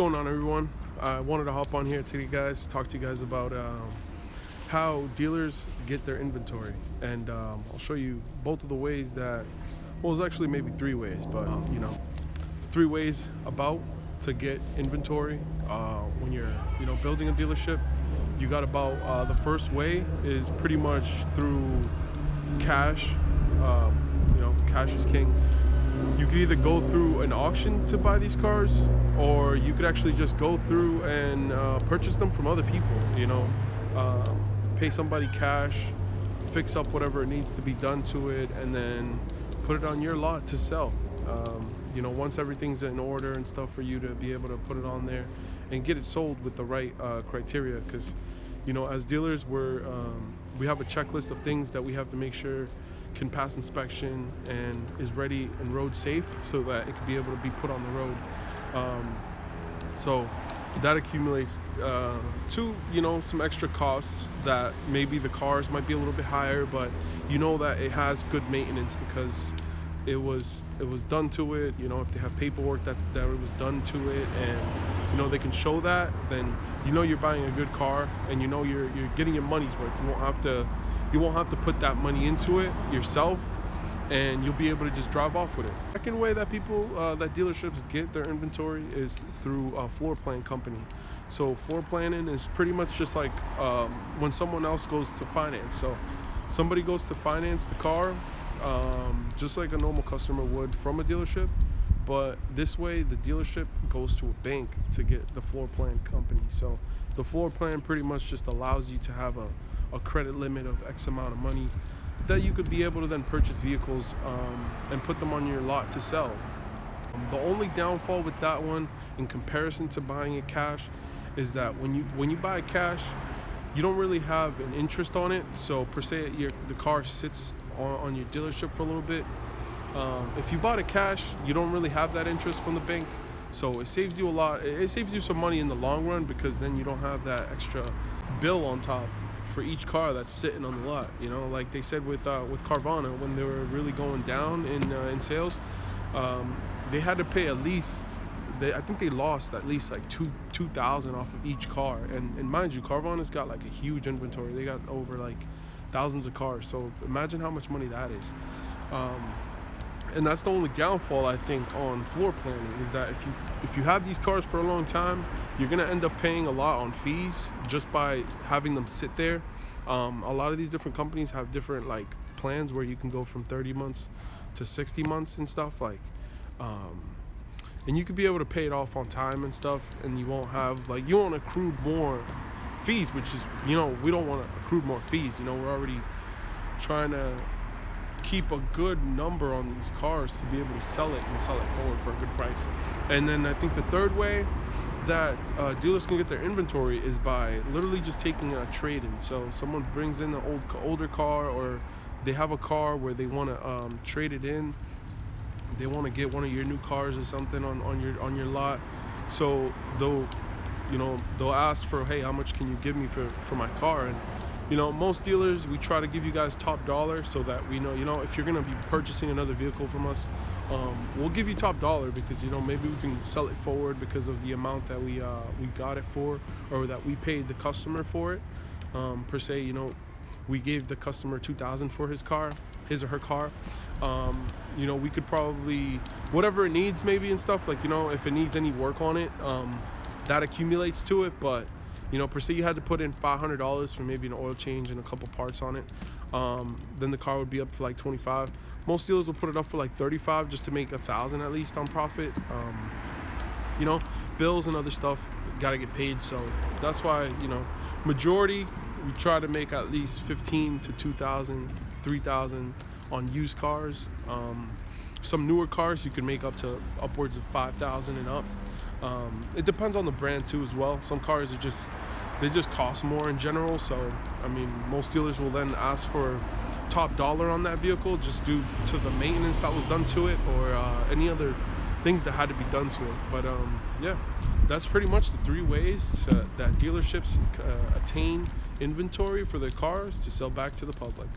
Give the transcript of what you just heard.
going on, everyone? I wanted to hop on here to talk to you guys about how dealers get their inventory, and I'll show you both of the ways that, well, it's actually maybe three ways, but it's three ways to get inventory when you're building a dealership. You got about the first way is pretty much through cash. Cash is king. You could either go through an auction to buy these cars, or you could actually just go through and purchase them from other people. Pay somebody cash, fix up whatever needs to be done to it, and then put it on your lot to sell. Once everything's in order and stuff, for you to be able to put it on there and get it sold with the right criteria. Because as dealers, we have a checklist of things that we have to make sure can pass inspection and is ready and road safe, so that it can be able to be put on the road. So that accumulates to some extra costs that maybe the cars might be a little bit higher, but that it has good maintenance because it was done to it. If they have paperwork that it was done to it, and they can show that, then you're buying a good car, and you're getting your money's worth. You won't have to put that money into it yourself, and you'll be able to just drive off with it. Second way that that dealerships get their inventory is through a floor plan company. So floor planning is pretty much just like when someone else goes to finance. So somebody goes to finance the car, just like a normal customer would from a dealership, but this way the dealership goes to a bank to get the floor plan company. So the floor plan pretty much just allows you to have a credit limit of X amount of money that you could be able to then purchase vehicles and put them on your lot to sell. The only downfall with that one in comparison to buying it cash is that when you buy it cash, you don't really have an interest on it. So per se, the car sits on your dealership for a little bit. If you bought it cash, you don't really have that interest from the bank. So it saves you a lot. It saves you some money in the long run, because then you don't have that extra bill on top for each car that's sitting on the lot. Like they said with Carvana, when they were really going down in sales, they had to pay at least, I think they lost at least like $2,000 off of each car. And mind you, Carvana's got like a huge inventory. They got over like thousands of cars. So imagine how much money that is. And that's the only downfall, I think, on floor planning, is that if you have these cars for a long time, you're gonna end up paying a lot on fees just by having them sit there. A lot of these different companies have different plans where you can go from 30 months to 60 months and stuff and you could be able to pay it off on time and stuff, and you won't have you won't accrue more fees, which is we don't want to accrue more fees. We're already trying to keep a good number on these cars to be able to sell it forward for a good price. And then I think the third way that dealers can get their inventory is by literally just taking a trade-in. So someone brings in an older car, or they have a car where they want to trade it in. They want to get one of your new cars or something on your lot. So they'll ask for, hey, how much can you give me for my car? And most dealers, we try to give you guys top dollar, so that we know, if you're going to be purchasing another vehicle from us, we'll give you top dollar, because, maybe we can sell it forward because of the amount that we got it for, or that we paid the customer for it. Per se, we gave the customer $2,000 for his or her car. We could probably, whatever it needs maybe and stuff, if it needs any work on it, that accumulates to it. But per se, you had to put in $500 for maybe an oil change and a couple parts on it. Then the car would be up for $25. Most dealers will put it up for $35 just to make $1,000 at least on profit. Bills and other stuff got to get paid. So that's why, majority, we try to make at least $15 to $2,000, $3,000 on used cars. Some newer cars you can make up to upwards of $5,000 and up. It depends on the brand too as well. Some cars they just cost more in general. So most dealers will then ask for top dollar on that vehicle, just due to the maintenance that was done to it, or any other things that had to be done to it. But yeah, that's pretty much the three ways that dealerships attain inventory for their cars to sell back to the public.